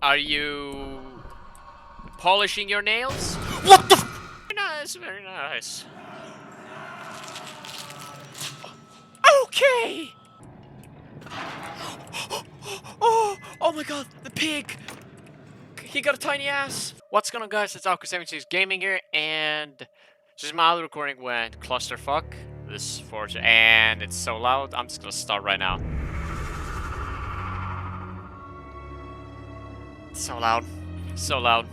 Are you polishing your nails? What the f- Very nice, very nice. Okay! Oh my god, the pig! He got a tiny ass! What's going on, guys? It's Alka76 Gaming here, and just my other recording went clusterfuck. This forge, and it's so loud. I'm just gonna start right now. So loud, so loud,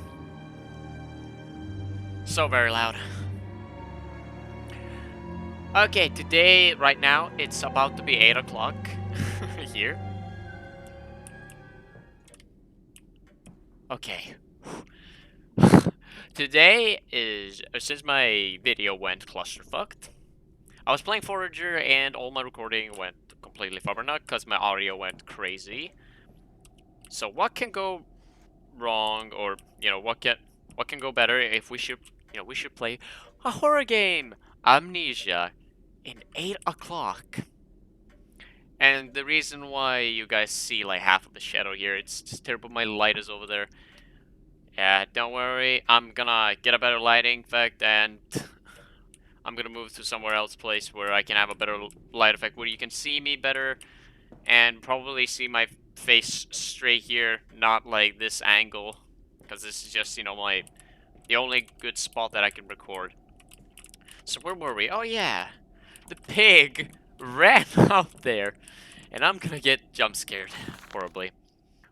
so very loud. Okay, today, right now, it's about to be 8 o'clock here. Okay. Today is, since my video went clusterfucked, I was playing Forager and all my recording went completely fubbernuck because my audio went crazy. So what can go wrong, or what can go better if we should we should play a horror game, Amnesia, in 8 o'clock. And the reason why you guys see like half of the shadow here, it's just terrible. My light is over there. Yeah, don't worry. I'm gonna get a better lighting effect, and I'm gonna move to somewhere else place where I can have a better light effect, where you can see me better, and probably see my face straight here, not like this angle, because this is just, the only good spot that I can record. So where were we? Oh yeah, the pig ran out there, and I'm gonna get jump scared horribly.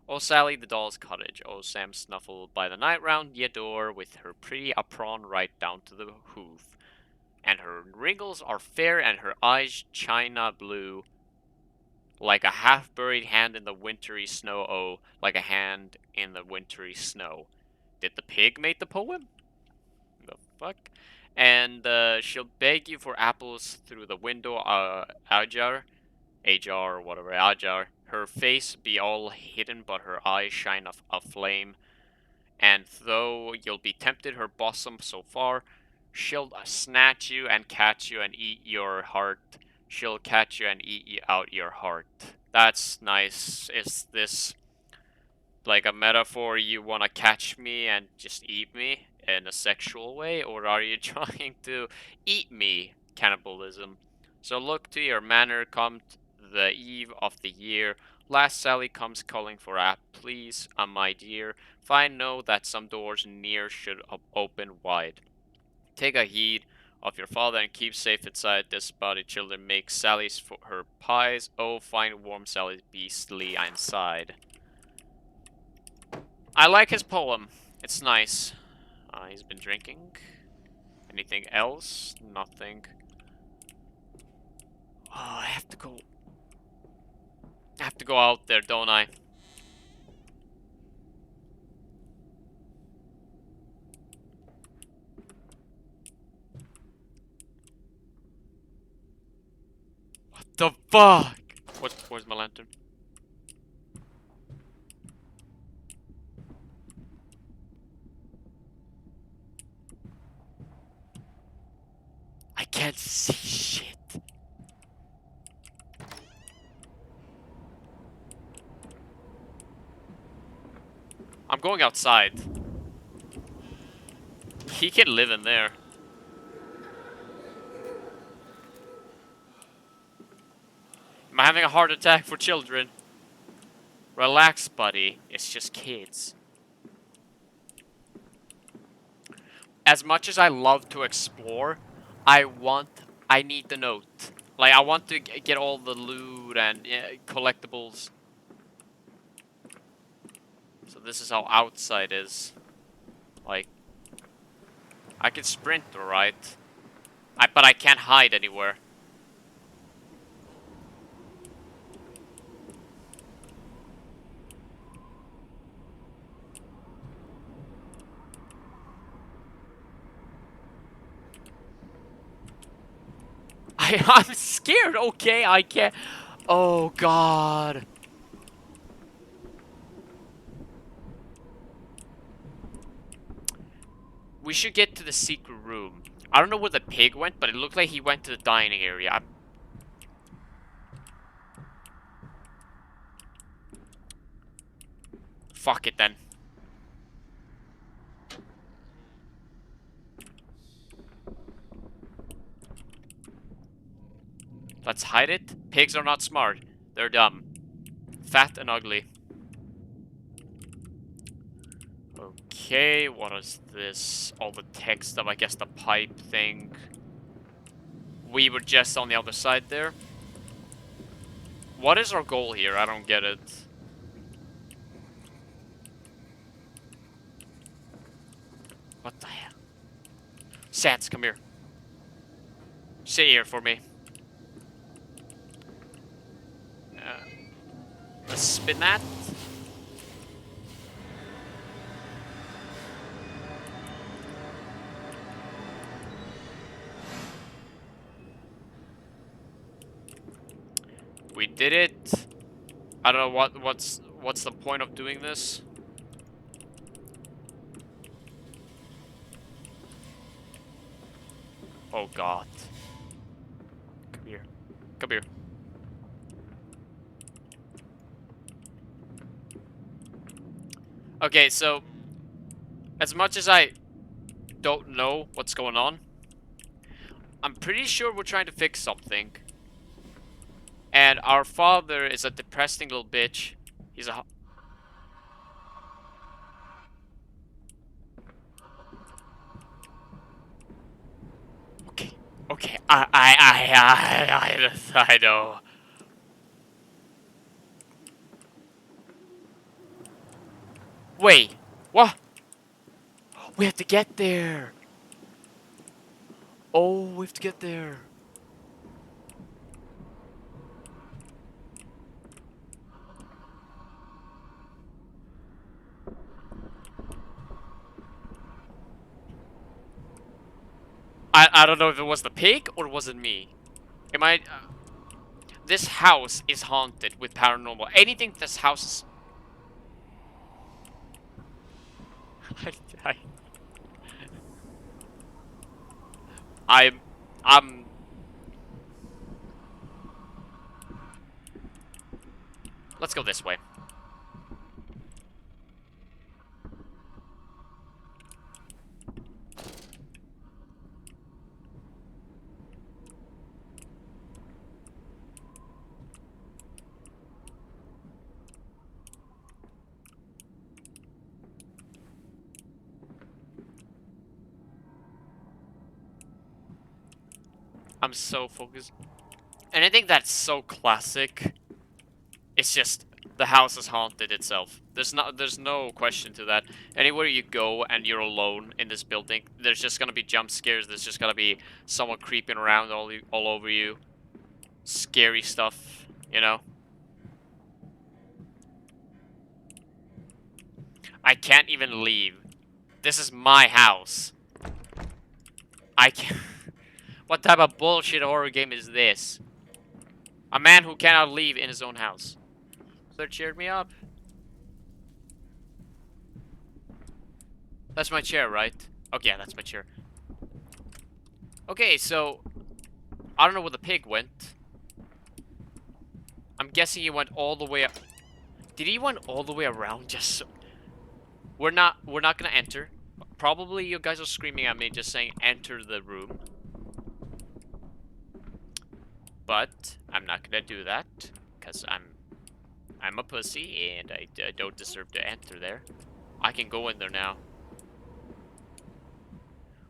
Oh Sally, the doll's cottage. Oh Sam snuffled by the night round the door with her pretty apron right down to the hoof. And her wrinkles are fair and her eyes china blue, like a half-buried hand in the wintry snow. Oh, like a hand in the wintry snow. Did the pig make the poem? The fuck? And she'll beg you for apples through the window, Ajar or whatever, Ajar. Her face be all hidden, but her eyes shine a flame. And though you'll be tempted her bosom so far, she'll snatch you and catch you and eat your heart. She'll catch you and eat you out your heart. That's nice. Is this like a metaphor? You want to catch me and just eat me in a sexual way? Or are you trying to eat me? Cannibalism. So look to your manner, come the eve of the year. Last Sally comes calling for app, please, my dear. Find know that some doors near should open wide. Take a heed of your father and keep safe inside this body. Children make sallies for her pies. Oh, find warm Sally's beastly inside. I like his poem. It's nice. He's been drinking. Anything else? Nothing. Oh, I have to go. I have to go out there, don't I? What the fuck? Where's my lantern? I can't see shit. I'm going outside. He can live in there. Am I having a heart attack for children? Relax, buddy. It's just kids. As much as I love to explore, I need the note. Like, I want to get all the loot and collectibles. So this is how outside is. Like, I can sprint, alright? But I can't hide anywhere. I'm scared, okay? I can't. Oh, God. We should get to the secret room. I don't know where the pig went, but it looked like he went to the dining area. Fuck it then. Let's hide it. Pigs are not smart. They're dumb. Fat and ugly. Okay, what is this? All the tech stuff, I guess the pipe thing. We were just on the other side there. What is our goal here? I don't get it. What the hell? Sans, come here. Sit here for me. Let's spin that. We did it. I don't know what's the point of doing this. Oh god. Come here. Come here. Okay, so as much as I don't know what's going on, I'm pretty sure we're trying to fix something. And our father is a depressing little bitch. He's a... Okay. Okay. I know. Wait. What? We have to get there. Oh, we have to get there. I don't know if it was the pig or was it me. Am I... this house is haunted with paranormal. Anything this house is... I, I'm... Let's go this way. I'm so focused. And I think that's so classic. It's just the house is haunted itself. There's no question to that. Anywhere you go and you're alone in this building, there's just gonna be jump scares. There's just gonna be someone creeping around all over you. Scary stuff, you know. I can't even leave. This is my house. I can't. What type of bullshit horror game is this? A man who cannot leave in his own house. So it cheered me up. That's my chair, right? Okay, yeah, that's my chair. Okay, so I don't know where the pig went. I'm guessing he went all the way up. Did he went all the way around just so... We're not gonna enter. Probably you guys are screaming at me just saying enter the room. But I'm not gonna do that because I'm a pussy and I don't deserve to enter there. I can go in there now.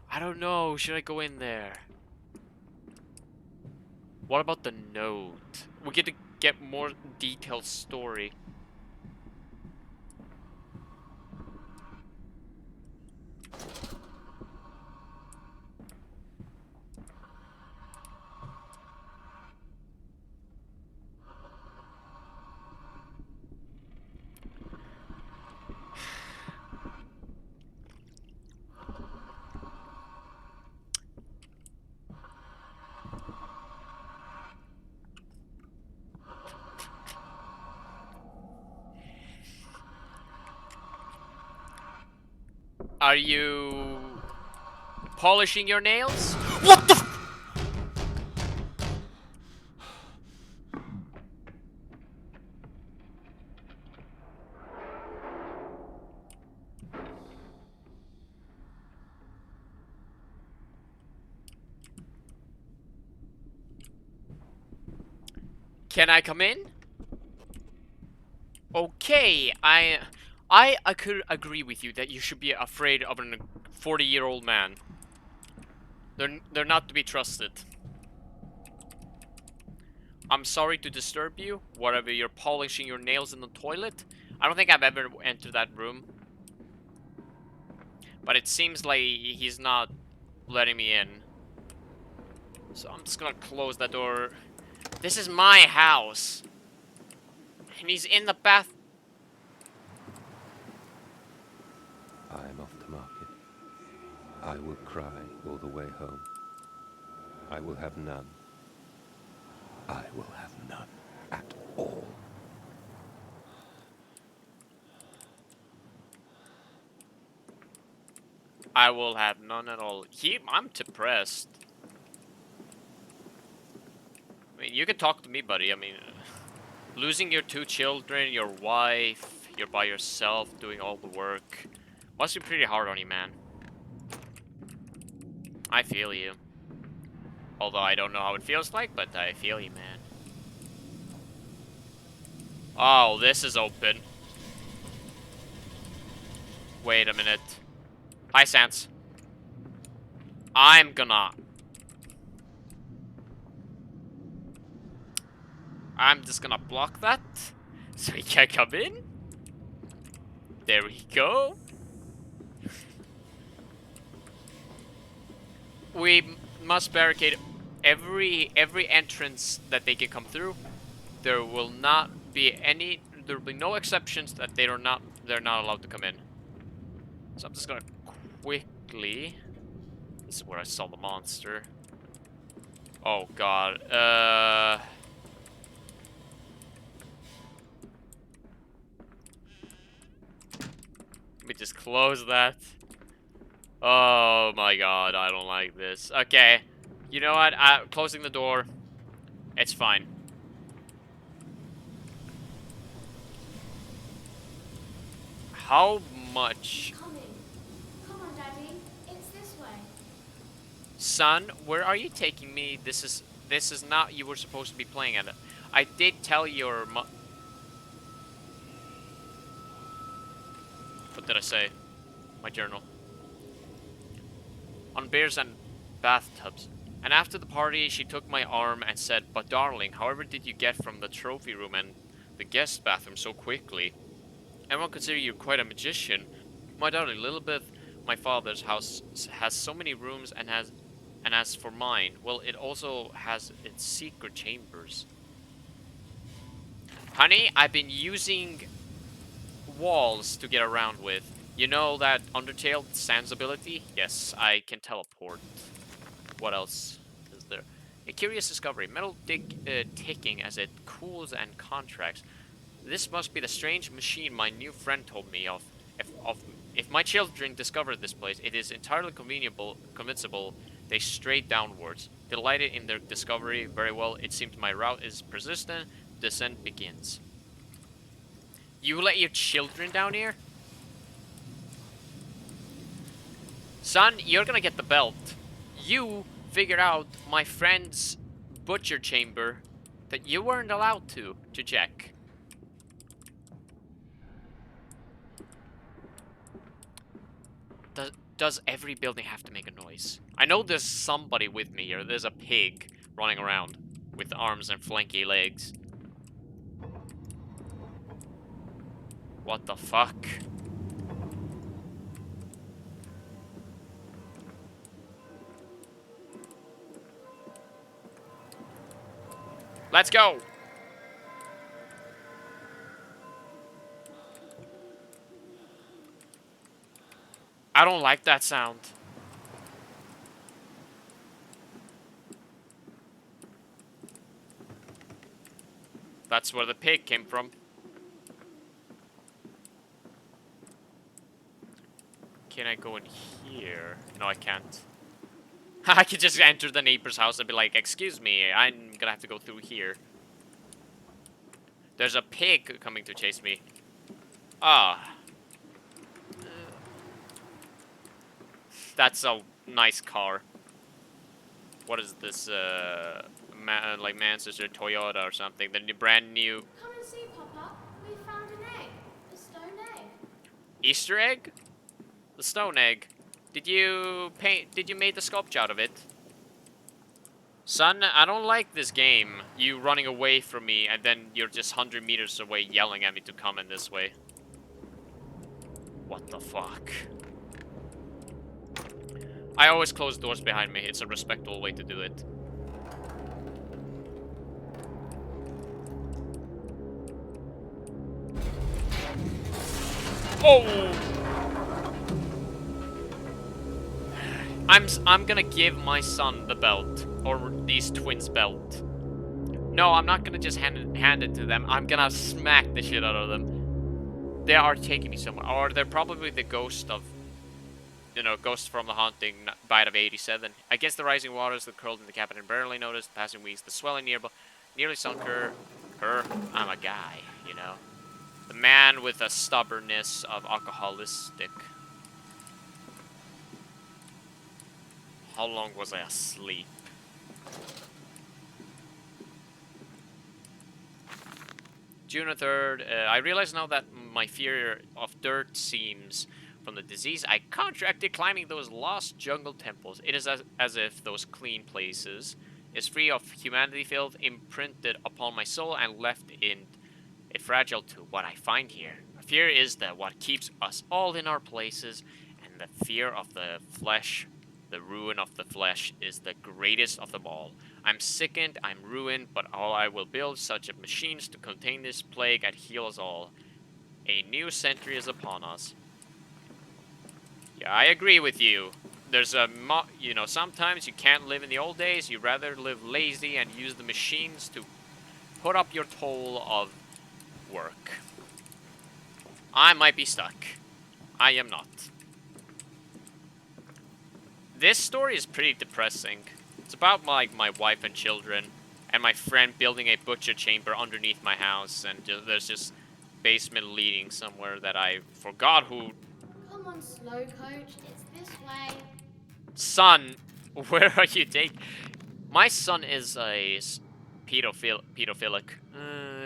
I don't know. Should I go in there? What about the note? We get to get more detailed story. Are you polishing your nails? What the? Can I come in? Okay, I could agree with you that you should be afraid of a 40-year-old man. They're not to be trusted. I'm sorry to disturb you, whatever you're polishing your nails in the toilet. I don't think I've ever entered that room. But it seems like he's not letting me in. So I'm just gonna close that door. This is my house. And he's in the bath. I am off to market. I will cry all the way home. I will have none. I will have none at all. I will have none at all. I'm depressed. I mean, you can talk to me, buddy. I mean, losing your 2 children, your wife, you're by yourself doing all the work. Must be pretty hard on you, man. I feel you. Although I don't know how it feels like, but I feel you, man. Oh, this is open. Wait a minute. Hi, Sans. I'm just gonna block that. So he can't come in. There we go. We must barricade every entrance that they can come through. There will not be any. There will be no exceptions that they're not allowed to come in. So I'm just gonna quickly. This is where I saw the monster. Oh god. Let me just close that. Oh my god, I don't like this. Okay. You know what? Closing the door. It's fine. How much? Come on, Daddy. It's this way. Son, where are you taking me? This is not you were supposed to be playing at it. I did tell your What did I say? My journal. On bears and bathtubs. And after the party, she took my arm and said, "But darling, however did you get from the trophy room and the guest bathroom so quickly? Everyone considers you quite a magician. My darling, Lilibeth, my father's house has so many rooms and as for mine, well, it also has its secret chambers." Honey, I've been using walls to get around with. You know that Undertale Sans ability? Yes, I can teleport. What else is there? A curious discovery. Metal ticking as it cools and contracts. This must be the strange machine my new friend told me of. If my children discover this place, it is entirely convincible they stray downwards. Delighted in their discovery, very well, it seems my route is persistent. Descent begins. You let your children down here? Son, you're gonna get the belt. You figured out my friend's butcher chamber that you weren't allowed to check. Does every building have to make a noise? I know there's somebody with me here. There's a pig running around with arms and flanky legs. What the fuck? Let's go! I don't like that sound. That's where the pig came from. Can I go in here? No, I can't. I could just enter the neighbor's house and be like, "Excuse me, I'm gonna have to go through here." There's a pig coming to chase me. Ah. That's a nice car. What is this, like Manchester Toyota or something. The brand new Come and see, Papa. We found an egg. A stone egg. Easter egg? The stone egg. Did you make the sculpture out of it? Son, I don't like this game. You running away from me and then you're just 100 meters away yelling at me to come in this way. What the fuck? I always close doors behind me. It's a respectable way to do it. Oh! I'm gonna give my son the belt, or these twins' belt. No, I'm not gonna just hand it to them. I'm gonna smack the shit out of them. They are taking me somewhere, or they're probably the ghost of, you know, ghost from the haunting bite of 87. Against the rising waters, the curled in the captain barely noticed. Passing weeks, the swelling nearly sunk her. I'm a guy, you know. The man with a stubbornness of alcoholistic. How long was I asleep? June 3rd. I realize now that my fear of dirt seems from the disease I contracted climbing those lost jungle temples. It is as if those clean places is free of humanity filth imprinted upon my soul and left in it fragile to what I find here. Fear is that what keeps us all in our places, and the fear of the flesh, the ruin of the flesh, is the greatest of them all. I'm sickened, I'm ruined, but all I will build such a machines to contain this plague and heal us all. A new century is upon us. Yeah, I agree with you. There's you know, sometimes you can't live in the old days. You rather live lazy and use the machines to put up your toll of work. I might be stuck. I am not. This story is pretty depressing. It's about my wife and children, and my friend building a butcher chamber underneath my house, and there's just basement leading somewhere that I forgot who. Come on, slow coach. It's this way. Son, where are you taking? My son is a pedophilic.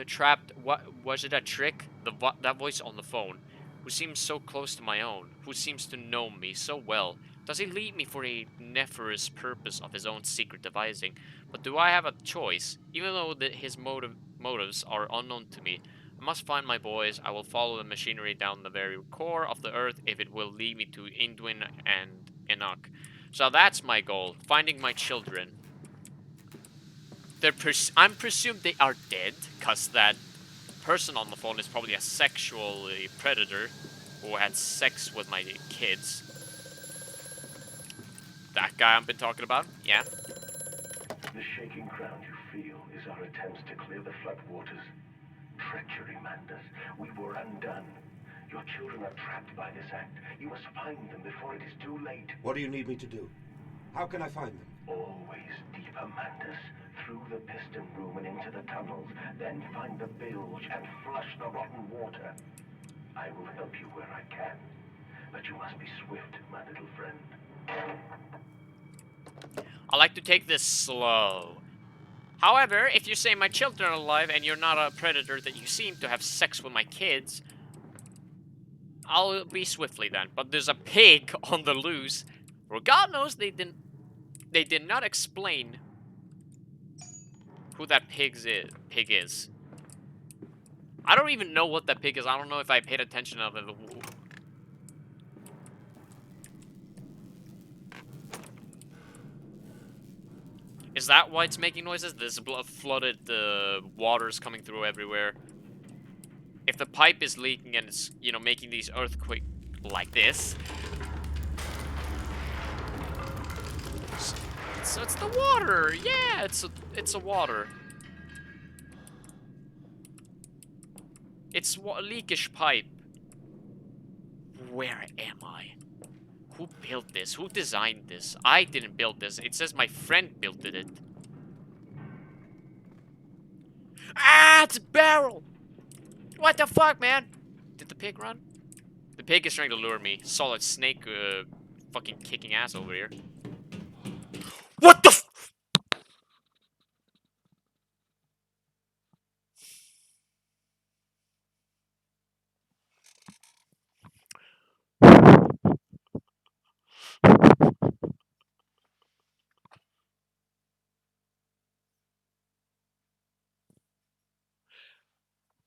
Trapped. What was it? A trick? That voice on the phone, who seems so close to my own, who seems to know me so well. Does he lead me for a nefarious purpose of his own secret devising? But do I have a choice? Even though his motives are unknown to me, I must find my boys. I will follow the machinery down the very core of the earth if it will lead me to Indwin and Enoch. So that's my goal, finding my children. I'm presumed they are dead, cause that person on the phone is probably a sexual predator who had sex with my kids. That guy I've been talking about, yeah. The shaking ground you feel is our attempts to clear the flood waters. Treachery, Mandus. We were undone. Your children are trapped by this act. You must find them before it is too late. What do you need me to do? How can I find them? Always deeper, Mandus. Through the piston room and into the tunnels. Then find the bilge and flush the rotten water. I will help you where I can. But you must be swift, my little friend. I like to take this slow. However, if you say my children are alive and you're not a predator that you seem to have sex with my kids, I'll be swiftly then. But there's a pig on the loose. Well, God knows they did not explain who that pig is. I don't even know what that pig is. I don't know if I paid attention of it. Is that why it's making noises? This flooded water's coming through everywhere. If the pipe is leaking and it's, you know, making these earthquakes like this. So it's the water. Yeah, it's a water. It's a leakish pipe. Where am I? Who built this? Who designed this? I didn't build this. It says my friend built it. Ah, it's a barrel! What the fuck, man? Did the pig run? The pig is trying to lure me. Solid snake fucking kicking ass over here. What the f-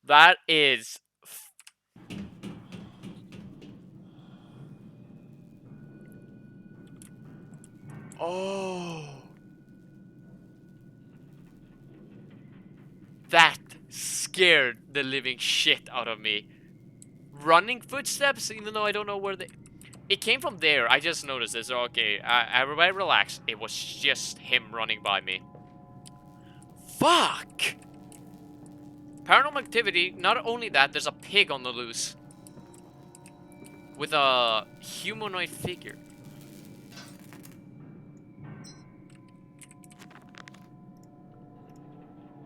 That is... Oh. That scared the living shit out of me. Running footsteps, even though I don't know where they... It came from there. I just noticed this. Okay, everybody relax. It was just him running by me. Fuck! Paranormal activity. Not only that, there's a pig on the loose. With a humanoid figure.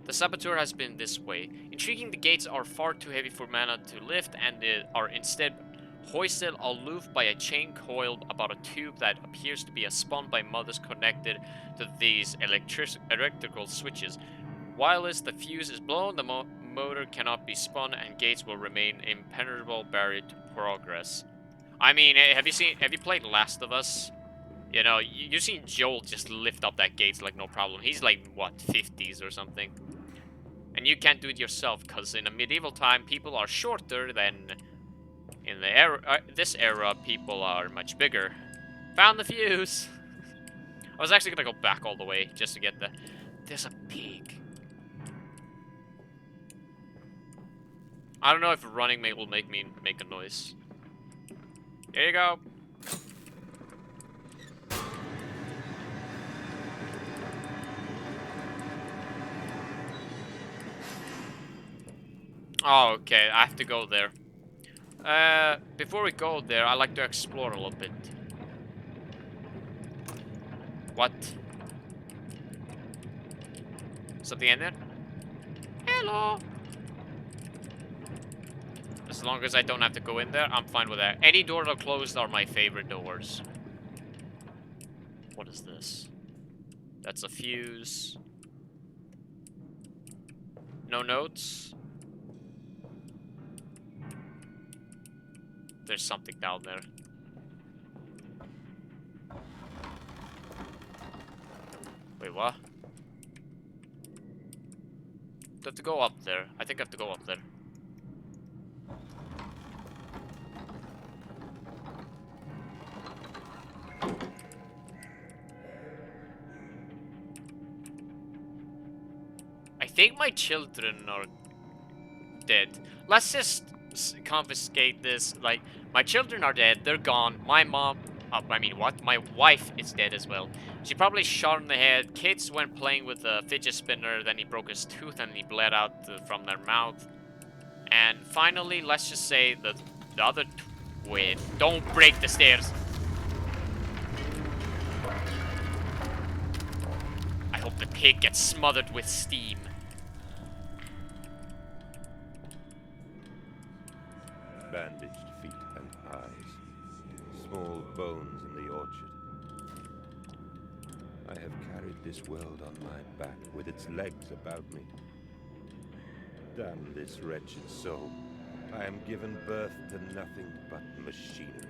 The saboteur has been this way. Intriguing, the gates are far too heavy for mana to lift and they are instead hoisted aloof by a chain coiled about a tube that appears to be a spun by mothers connected to these electrical switches. Whilst the fuse is blown, the motor cannot be spun and gates will remain impenetrable barrier to progress. I mean, have you played Last of Us? You know, you've seen Joel just lift up that gates like no problem. He's like, what, 50s or something? And you can't do it yourself, because in a medieval time, people are shorter than in the era, this era, people are much bigger. Found the fuse! I was actually gonna go back all the way, just to get the... There's a pig. I don't know if running will make me make a noise. Here you go. Oh, okay, I have to go there. Before we go there, I like to explore a little bit. What? Something in there? Hello! As long as I don't have to go in there, I'm fine with that. Any doors that are closed are my favorite doors. What is this? That's a fuse. No notes. There's something down there. Wait, what? Do I have to go up there? I think I have to go up there. I think my children are dead. Let's just confiscate this. Like, my children are dead. They're gone. My mom... I mean, what? My wife is dead as well. She probably shot in the head. Kids went playing with a fidget spinner. Then he broke his tooth and he bled out from their mouth. And finally, let's just say that the other... Wait, don't break the stairs. I hope the pig gets smothered with steam. Bandaged feet and eyes, small bones in the orchard. I have carried this world on my back with its legs about me. Damn this wretched soul. I am given birth to nothing but machinery.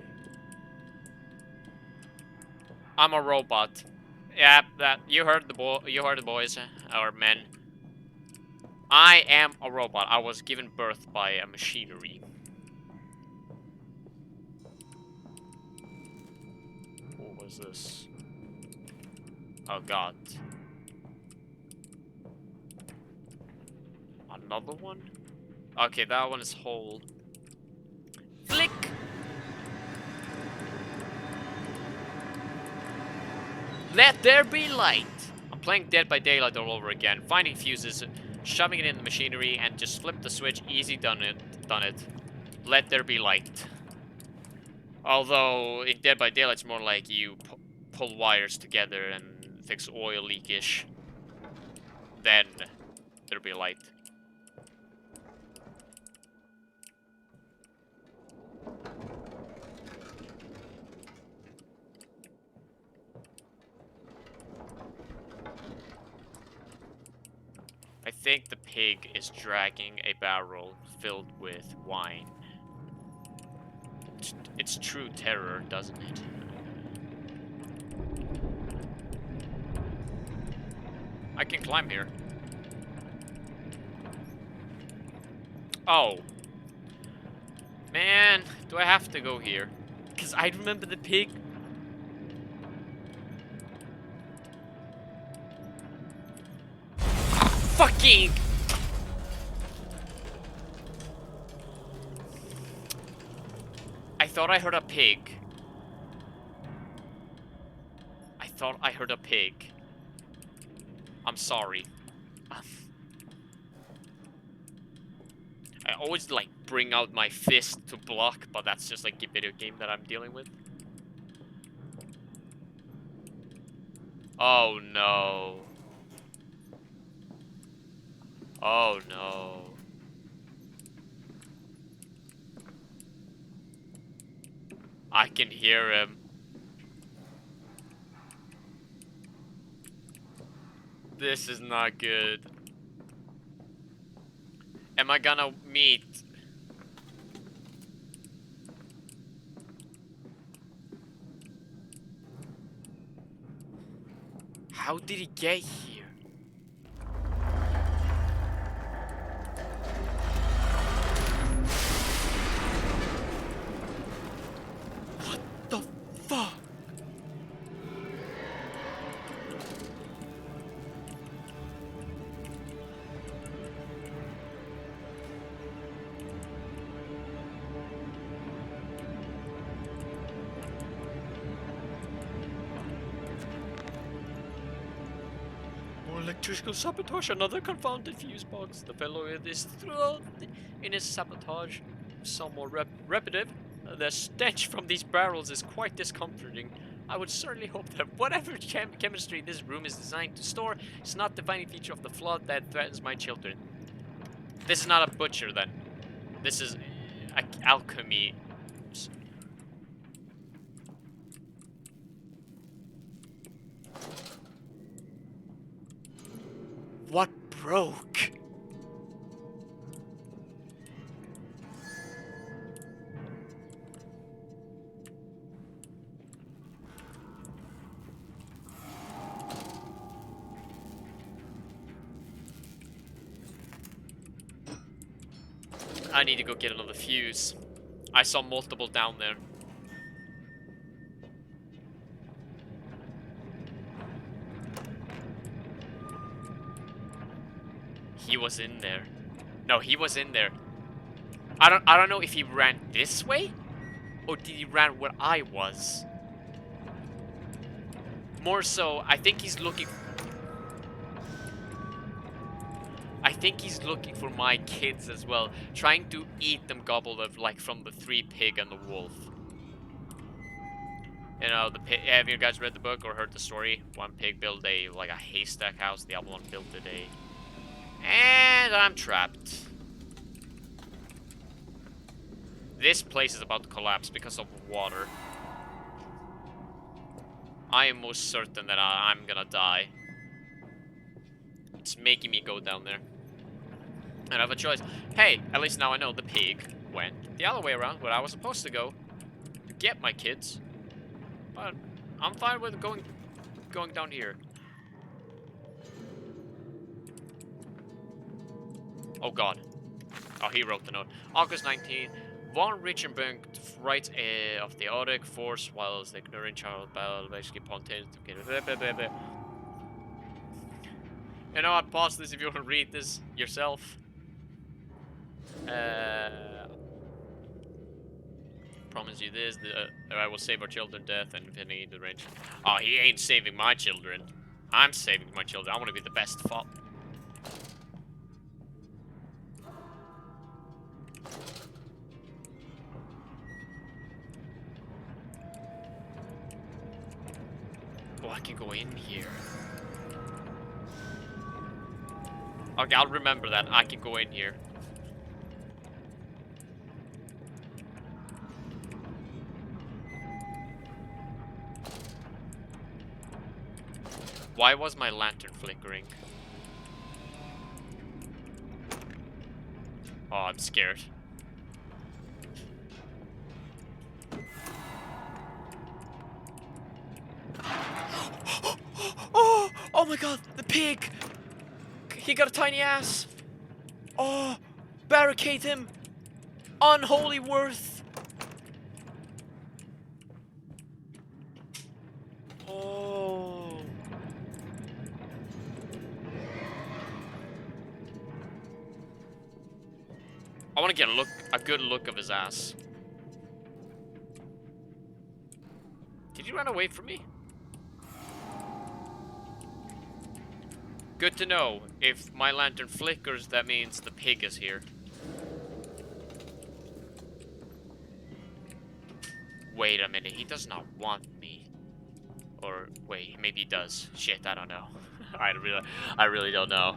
I'm a robot. Yeah, that you heard the boys or men. I am a robot. I was given birth by a machinery. What was this? Oh god. Another one? Okay, that one is whole. Flick! Let there be light! I'm playing Dead by Daylight all over again, finding fuses, shoving it in the machinery, and just flip the switch, easy done it. Let there be light. Although, in Dead by Daylight, it's more like you pull wires together and fix oil leakage. Then, there'll be light. I think the pig is dragging a barrel filled with wine. It's true terror, doesn't it? I can climb here. Oh. Man, do I have to go here? Because I remember the pig. Fucking... I thought I heard a pig. I thought I heard a pig. I'm sorry. I always, like, bring out my fist to block, but that's just, like, a video game that I'm dealing with. Oh, no. Oh, no. I can hear him. This is not good. Am I gonna meet? How did he get here? What the fuck? More electrical sabotage, another confounded fuse box. The fellow is throughout in his sabotage. Some more repetitive. The stench from these barrels is quite discomforting. I would certainly hope that whatever chemistry this room is designed to store is not the defining feature of the flood that threatens my children. This is not a butcher, then. This is alchemy. What broke? I need to go get another fuse. I saw multiple down there. He was in there. No, he was in there. I don't know if he ran this way or did he ran where I was. More so, I think he's looking for my kids as well, trying to eat them gobbled up like from the 3 pig and the wolf. You know, have you guys read the book or heard the story? One pig built a haystack house, the other one built it and I'm trapped. This place is about to collapse because of water. I am most certain that I'm gonna die. It's making me go down there. I don't have a choice. Hey, at least now I know the pig went the other way around where I was supposed to go to get my kids. But I'm fine with going down here. Oh god. Oh, he wrote the note. August 19. Von Richenberg writes of the Arctic force while the ignorant child battle basically spontaneous to get it. You know, I'd pause this if you want to read this yourself. Promise you this, I will save our children death and penny the range. Oh, he ain't saving my children. I'm saving my children. I want to be the best father. Oh, I can go in here. Okay, I'll remember that. I can go in here. Why was my lantern flickering? Oh, I'm scared. Oh my god, the pig! He got a tiny ass! Oh, barricade him! Unholy worth! Oh. I want to get a good look of his ass. Did he run away from me? Good to know. If my lantern flickers, that means the pig is here. Wait a minute, he does not want me. Or wait, maybe he does. Shit, I don't know. I really don't know.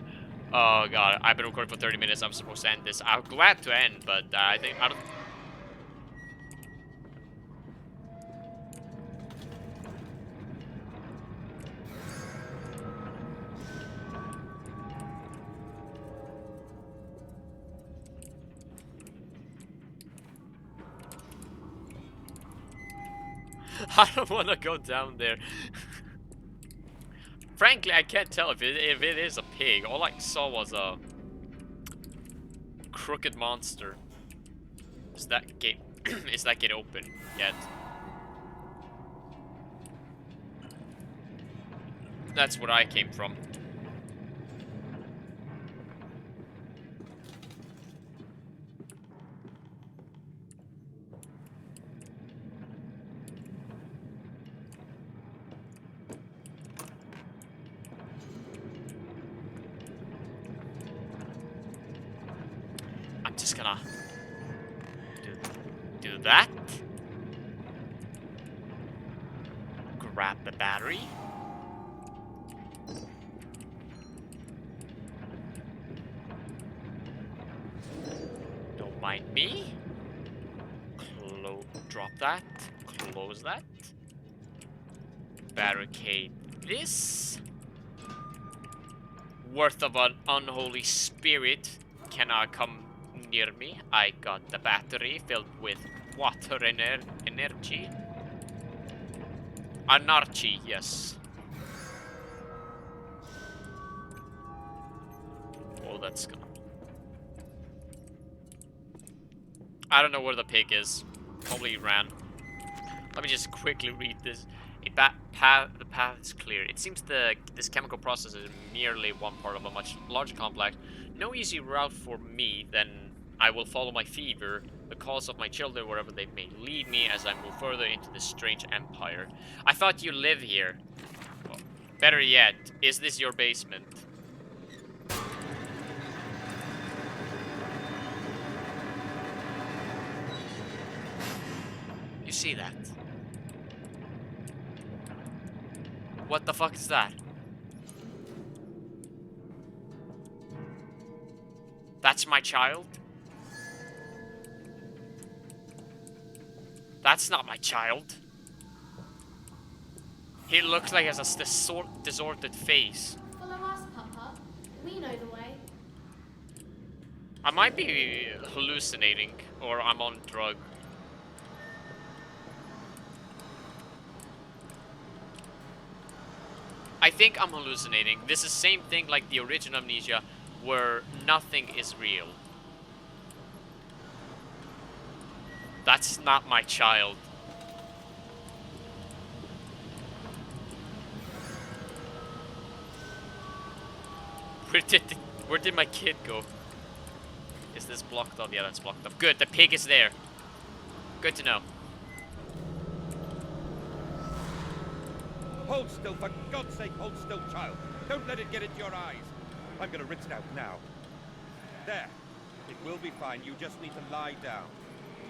Oh god, I've been recording for 30 minutes. I'm supposed to end this. I'm glad to end, but I don't. I don't want to go down there. Frankly, I can't tell if it is a pig. All I saw was a crooked monster. Is that gate is that gate open yet? That's where I came from. I'm just gonna do that. Grab the battery. Don't mind me. Drop that. Close that. Barricade this. Worth of an unholy spirit cannot come near me. I got the battery filled with water energy. Anarchy, yes. Oh, that's gonna... I don't know where the pig is. Probably ran. Let me just quickly read this. The path is clear. It seems this chemical process is merely one part of a much larger complex. No easy route for me, then I will follow my fever, the cause of my children, wherever they may lead me as I move further into this strange empire. I thought you live here. Well, better yet, is this your basement? You see that? What the fuck is that? That's my child? That's not my child. He looks like he has a disordered face. Follow us, Papa. We know the way. I might be hallucinating, or I'm on drug. I think I'm hallucinating. This is the same thing like the original Amnesia, where nothing is real. That's not my child. Where did my kid go? Is this blocked off? Yeah, that's blocked off. Good, the pig is there. Good to know. Hold still, for God's sake, hold still, child. Don't let it get into your eyes. I'm gonna rinse it out now. There. It will be fine. You just need to lie down.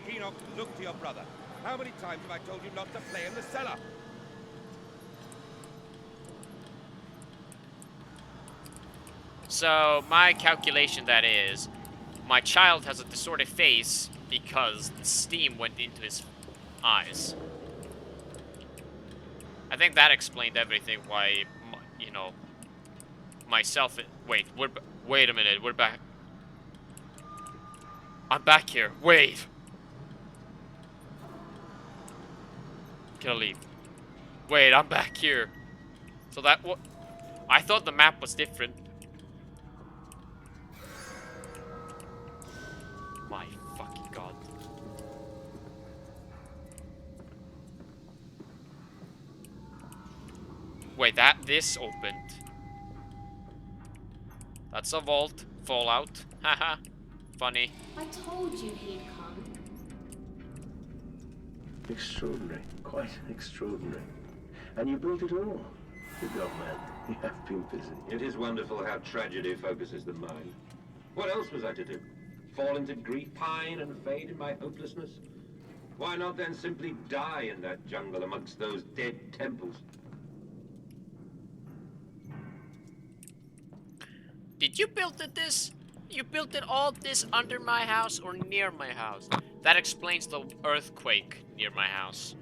Enoch, look to your brother. How many times have I told you not to play in the cellar? So, my calculation that is, my child has a distorted face because the steam went into his eyes. I think that explained everything why, you know, myself... Wait, wait a minute, we're back. I'm back here. Wait. Can I leave? Wait, I'm back here. So that what? I thought the map was different. Wait, this opened. That's a vault. Fallout. Haha. Funny. I told you he'd come. Extraordinary. Quite extraordinary. And you built it all. Good job, man. You have been busy. It is wonderful how tragedy focuses the mind. What else was I to do? Fall into grief, pine and fade in my hopelessness? Why not then simply die in that jungle amongst those dead temples? Did you build this? You built it all this under my house or near my house? That explains the earthquake near my house.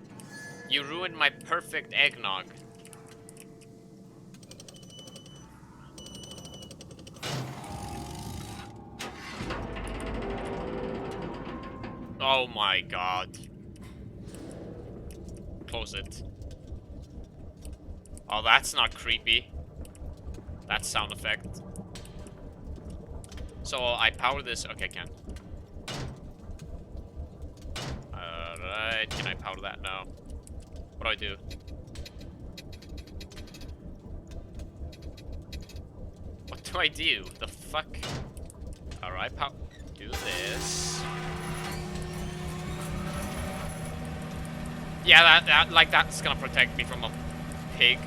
You ruined my perfect eggnog. Oh my god. Close it. Oh, that's not creepy. That sound effect. So I power this. Okay, I can. Alright, can I power that? No. What do I do? What do I do? The fuck? Alright, do this. Yeah, that's gonna protect me from a pig.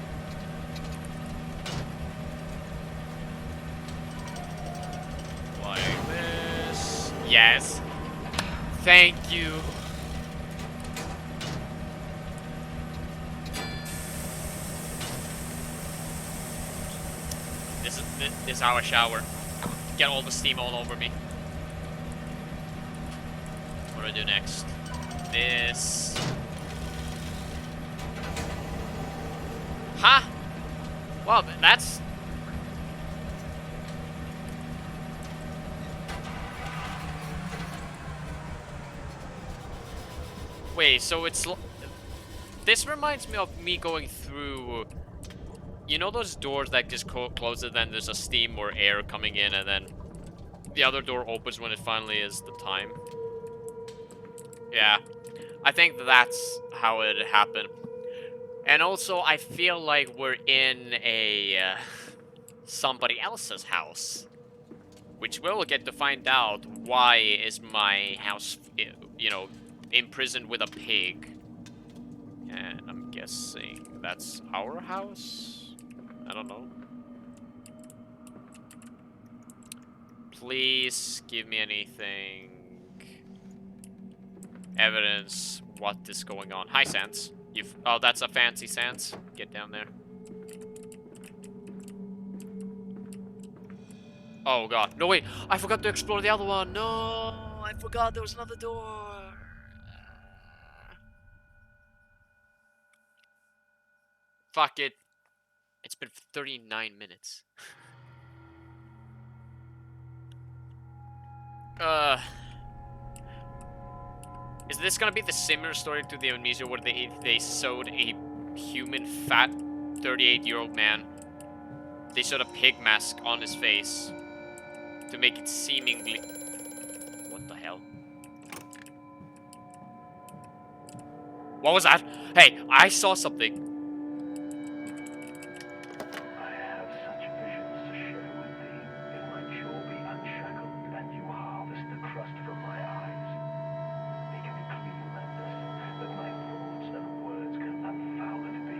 Like this. Yes. Thank you. This is how I shower. Get all the steam all over me. What do I do next? This. Huh? Well, that's... Wait, so it's... This reminds me of me going through... You know those doors that just close and then there's a steam or air coming in and then the other door opens when it finally is the time? Yeah. I think that's how it happened. And also, I feel like we're in a... somebody else's house. Which we'll get to find out why is my house, you know, imprisoned with a pig. And I'm guessing that's our house? I don't know. Please give me anything. Evidence what is going on. Hi, Sans. Oh, that's a fancy Sans. Get down there. Oh god. No, wait. I forgot to explore the other one. No, I forgot there was another door. Fuck it. It's been 39 minutes. Is this gonna be the similar story to the Amnesia where they sewed a human fat 38-year-old man? They sewed a pig mask on his face to make it seemingly... What the hell? What was that? Hey, I saw something. I have such visions to share with thee. If my jaw be unshackled and you harvest the crust from my eyes, make me clean, Mandus, that my thoughts and words can unfouled be.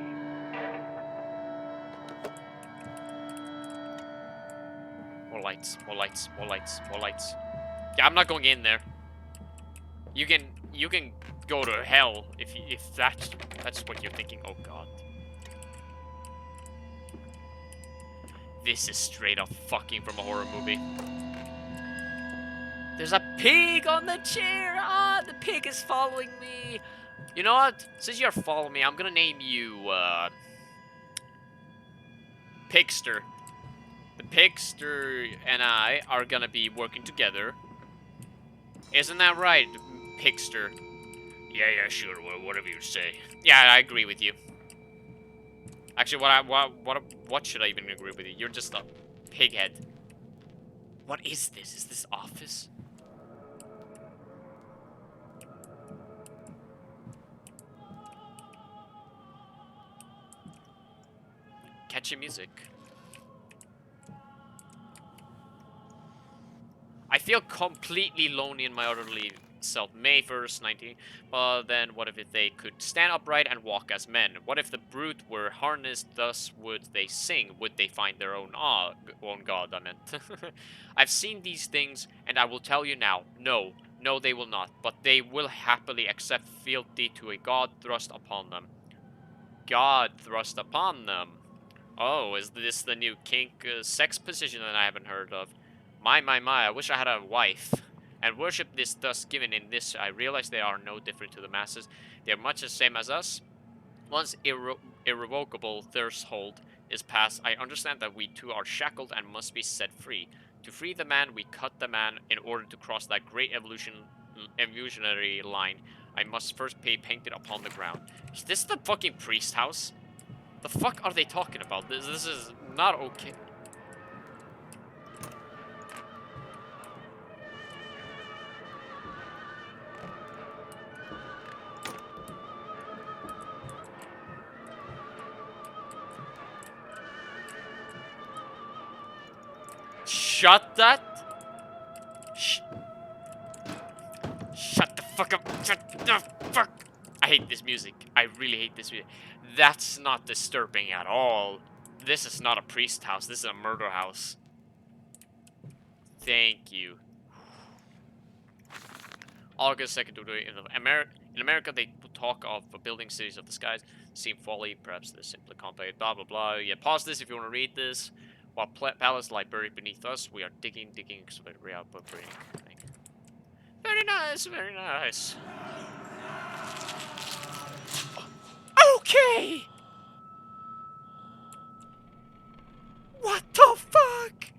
More lights, more lights, more lights, more lights. Yeah, I'm not going in there. You can go to hell if that's what you're thinking. Oh god. This is straight up fucking from a horror movie. There's a pig on the chair! Ah, the pig is following me! You know what? Since you're following me, I'm gonna name you, Pigster. The Pigster and I are gonna be working together. Isn't that right, Pigster? Yeah, sure, whatever you say. Yeah, I agree with you. Actually, what should I even agree with you? You're just a pighead. What is this? Is this office? catchy music. I feel completely lonely in my utterly self. May 1st, 19. But then what if they could stand upright and walk as men? What if the brute were harnessed? Thus would they sing? Would they find their own god, I meant. I've seen these things, and I will tell you now, no. No, they will not. But they will happily accept fealty to a god thrust upon them. God thrust upon them. Oh, is this the new kink sex position that I haven't heard of? My, I wish I had a wife. And worship this thus given in this, I realize they are no different to the masses. They are much the same as us. Once irrevocable threshold is passed, I understand that we too are shackled and must be set free. To free the man, we cut the man. In order to cross that great evolutionary line, I must first be painted upon the ground. Is this the fucking priest house? The fuck are they talking about? This is not okay. Shut that. Shut the fuck up. Shut the fuck. I hate this music. I really hate this music. That's not disturbing at all. This is not a priest house. This is a murder house. Thank you. August 2nd, in America, they talk of building cities of the skies. Seem folly. Perhaps they're simply complicated. Blah, blah, blah. Yeah, pause this if you want to read this. While palace lie buried beneath us, we are digging, exploring out, but breathing. Very nice, very nice. Okay! What the fuck?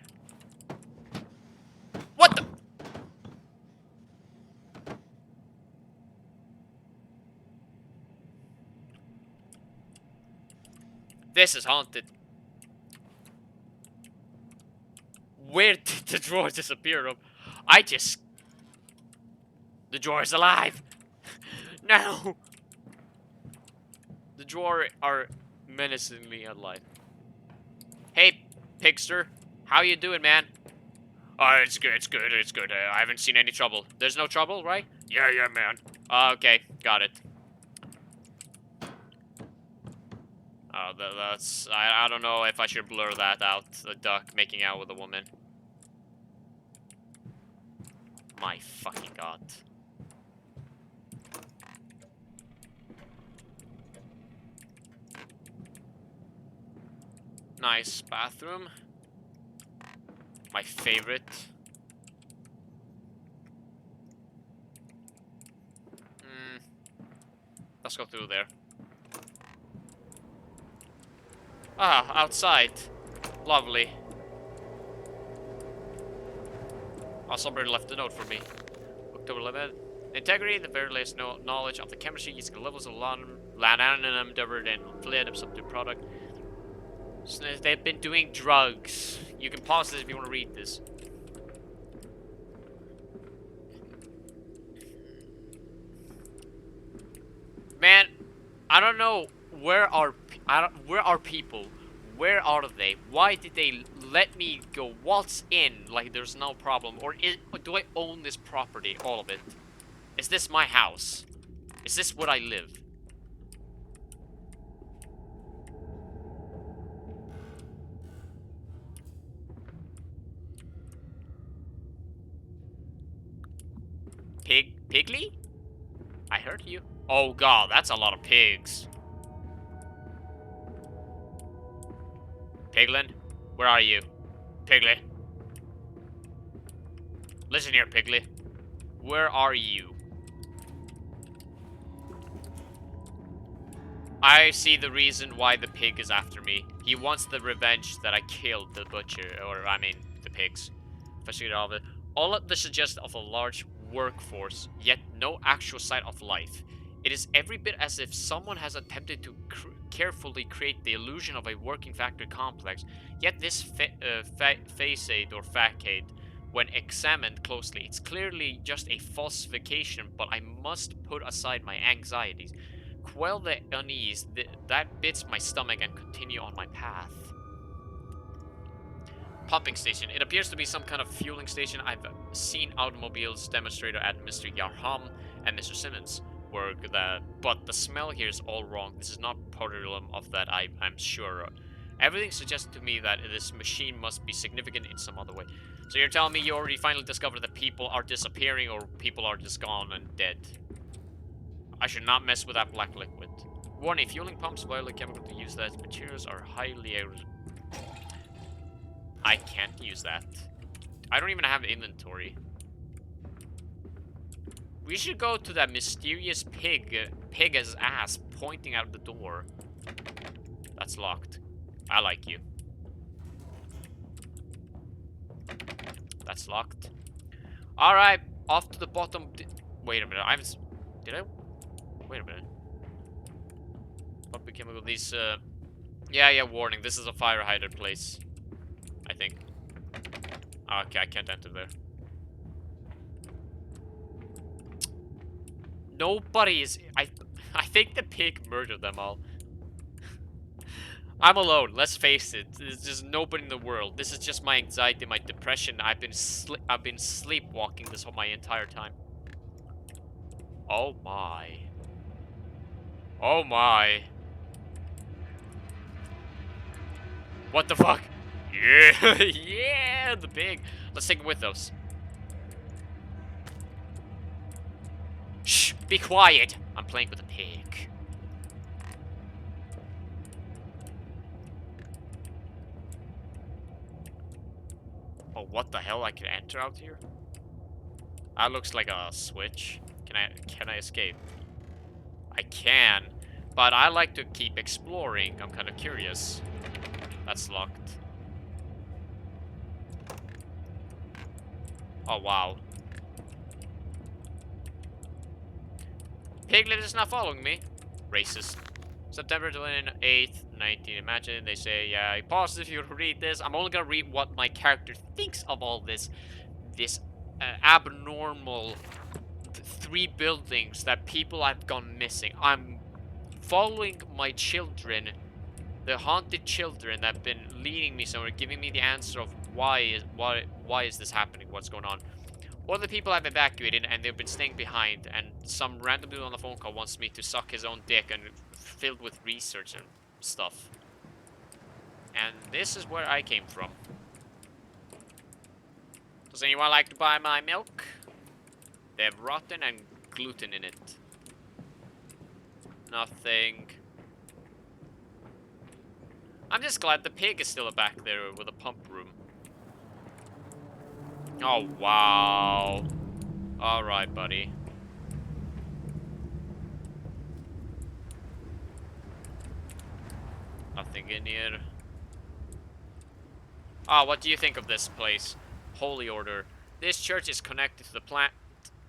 What the? This is haunted. Where did the drawer disappear from? The drawer is alive! No! The drawer are menacingly alive. Hey, Pigster. How you doing, man? Oh, it's good, it's good. I haven't seen any trouble. There's no trouble, right? Yeah, man. Okay, got it. Oh, that's... I don't know if I should blur that out. The duck making out with a woman. My fucking god. Nice bathroom. My favorite. Let's go through there. Ah, outside. Lovely. Oh, somebody left a note for me. October 11th. Integrity, the very latest knowledge of the chemistry using levels of lanthanum, diverted and fled of substitute product. So they've been doing drugs. You can pause this if you want to read this. Man, I don't know where are people? Where are they? Why did they let me go waltz in like there's no problem? Or do I own this property, all of it? Is this my house? Is this where I live? Pigly? I heard you. Oh god, that's a lot of pigs. Piglin, where are you? Piglet. Listen here, Piglet. Where are you? I see the reason why the pig is after me. He wants the revenge that I killed the butcher, or I mean, the pigs. If I should get all of it. All of this suggests of a large workforce, yet no actual sign of life. It is every bit as if someone has attempted to carefully create the illusion of a working factory complex, yet this facade or facade, when examined closely, it's clearly just a falsification, but I must put aside my anxieties. Quell the unease that bits my stomach and continue on my path. Pumping station. It appears to be some kind of fueling station. I've seen automobiles demonstrator at Mr. Yarham and Mr. Simmons work that, but the smell here is all wrong. This is not petroleum of that I'm sure. Everything suggests to me that this machine must be significant in some other way. So you're telling me you already finally discovered that people are disappearing or people are just gone and dead? I should not mess with that black liquid. Warning, fueling pumps, violent chemical to use that. Materials are highly... I can't use that. I don't even have inventory. We should go to that mysterious pig's ass pointing out the door. That's locked. I like you. That's locked. Alright, off to the bottom. Wait a minute, did I? Wait a minute. Public chemical, these, yeah, warning, this is a fire hydrant place. I think. Okay, I can't enter there. Nobody is... I think the pig murdered them all. I'm alone, let's face it. There's just nobody in the world. This is just my anxiety, my depression. I've been sleepwalking this whole my entire time. Oh my. Oh my. What the fuck? Yeah, yeah, the pig. Let's take it with us. Shh, be quiet. I'm playing with a pig. Oh, what the hell? I can enter out here? That looks like a switch. Can I escape? I can, but I like to keep exploring. I'm kind of curious. That's locked. Oh, wow. Piglet is not following me. Racist. September 28th, 19. Imagine they say, yeah, pause if you read this. I'm only gonna read what my character thinks of all this. This abnormal 3 buildings that people have gone missing. I'm following my children, the haunted children that have been leading me somewhere, giving me the answer of why is this happening, what's going on. All the people have evacuated and they've been staying behind, and some random dude on the phone call wants me to suck his own dick and filled with research and stuff. And this is where I came from. Does anyone like to buy my milk? They have rotten and gluten in it. Nothing. I'm just glad the pig is still back there with a pump room. Oh, wow. Alright, buddy. Nothing in here. Ah, what do you think of this place? Holy Order. This church is connected to the plant.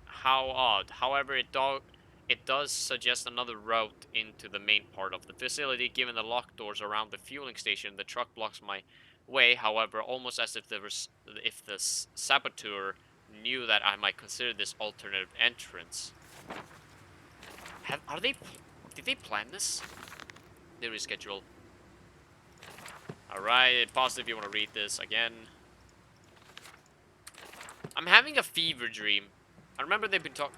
How odd. However, it does suggest another route into the main part of the facility. Given the locked doors around the fueling station, the truck blocks my way. However, almost as if the saboteur knew that I might consider this alternative entrance. Did they plan this? They reschedule. Alright, pause if you want to read this again. I'm having a fever dream. I remember they've been talking.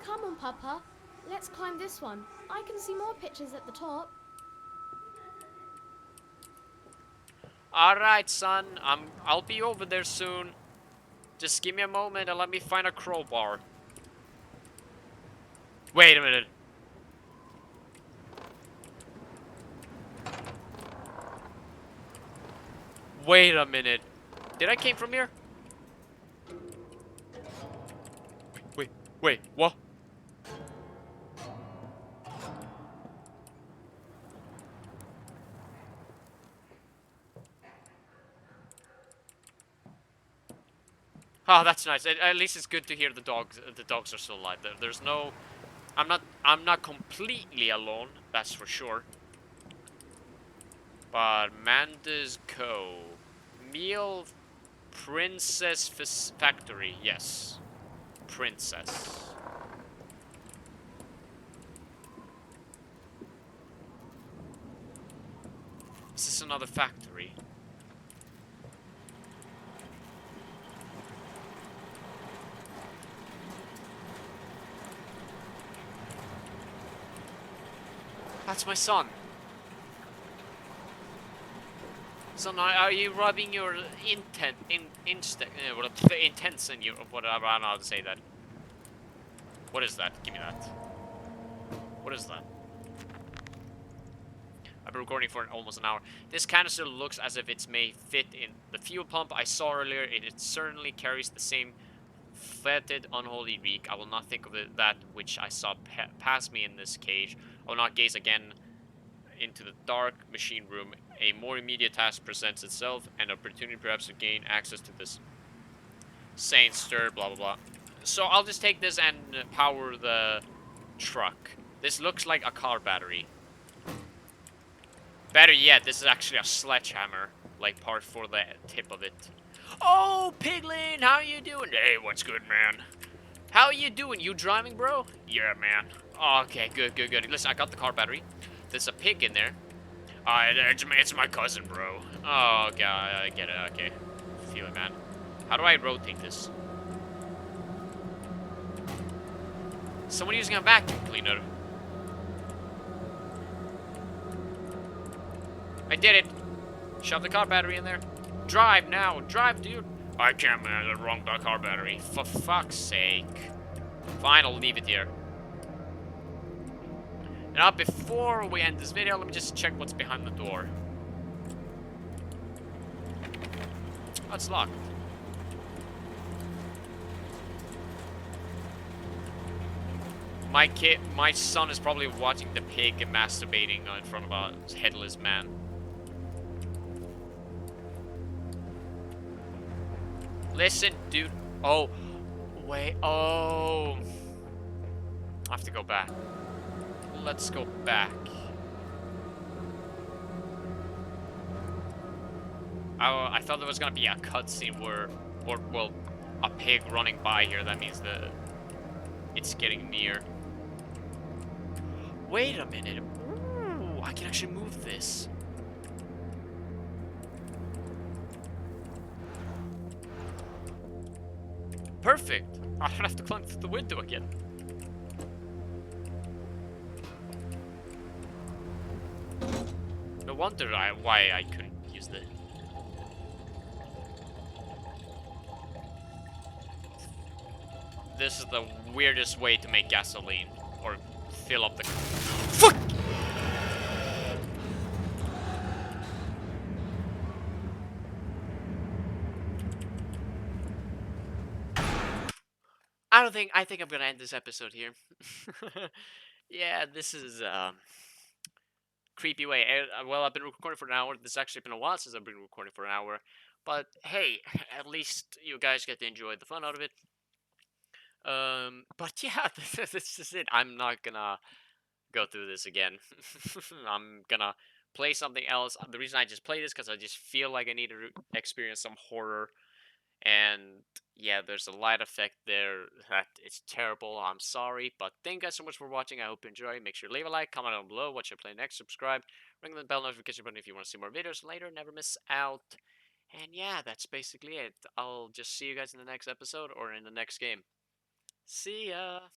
Come on, Papa. Let's climb this one. I can see more pictures at the top. Alright, son. I'll be over there soon. Just give me a moment and let me find a crowbar. Wait a minute. Wait a minute. Did I came from here? Wait, what? Oh, that's nice. At least it's good to hear the dogs. The dogs are still alive. There's no. I'm not completely alone. That's for sure. But Manda's Co. Meal Princess Factory. Yes. Princess. Is this another factory? That's my son. Son, are you rubbing your intents in your whatever? I don't know how to say that. What is that? Give me that. What is that? I've been recording for almost an hour. This canister looks as if it's may fit in the fuel pump I saw earlier. It certainly carries the same fetid, unholy reek. I will not think of that which I saw pass me in this cage. I will not gaze again into the dark machine room. A more immediate task presents itself, an opportunity perhaps to gain access to this Saint stir, blah blah blah. So I'll just take this and power the truck. This looks like a car battery. Better yet, this is actually a sledgehammer, like part for the tip of it. Oh, Piglin, how you doing? Hey, what's good, man? How you doing? You driving, bro? Yeah, man. Okay, good, good, good. Listen, I got the car battery. There's a pig in there. It's my cousin, bro. Oh, God, I get it. Okay. Feel it, man. How do I rotate this? Someone using a vacuum cleaner. I did it. Shove the car battery in there. Drive now. Drive, dude. I can't, man. The wrong car battery. For fuck's sake. Fine, I'll leave it here. Now, before we end this video, let me just check what's behind the door. Oh, it's locked. My son is probably watching the pig masturbating in front of a headless man. Listen, dude. Oh, wait. Oh. I have to go back. Let's go back. I thought there was gonna be a cutscene where, well, a pig running by here. That means it's getting near. Wait a minute. Ooh, I can actually move this. Perfect. I don't have to climb through the window again. No wonder why I couldn't use the... This is the weirdest way to make gasoline. Or fill up the... Fuck! I think I'm gonna end this episode here. Yeah, this is creepy way. Well, I've been recording for an hour. This has actually been a while since I've been recording for an hour. But hey, at least you guys get to enjoy the fun out of it. But yeah, this is it. I'm not gonna go through this again. I'm gonna play something else. The reason I just play this because I just feel like I need to experience some horror. And yeah, there's a light effect there that it's terrible. I'm sorry, but thank you guys so much for watching. I hope you enjoy. Make sure to leave a like, comment down below what you're playing next, subscribe, ring the bell notification button if you want to see more videos later. Never miss out. And yeah, that's basically it. I'll just see you guys in the next episode or in the next game. See ya!